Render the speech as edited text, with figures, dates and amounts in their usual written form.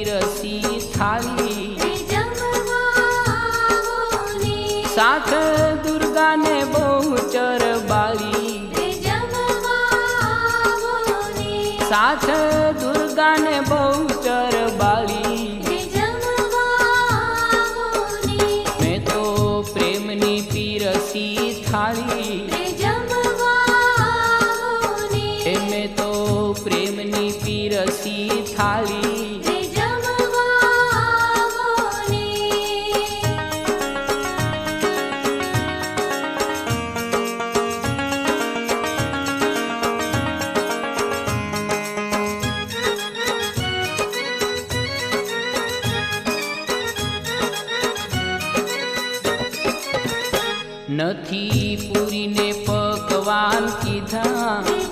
પીરસી થાળી સાથ દુર્ગાને બહુચર બાળી સાથ દુર્ગાને બહુચર બાળી મેં તો પ્રેમની પીરસી થાળી મેં તો પ્રેમની પીરસી થાળી નથી પૂરીને પકવાન કીધા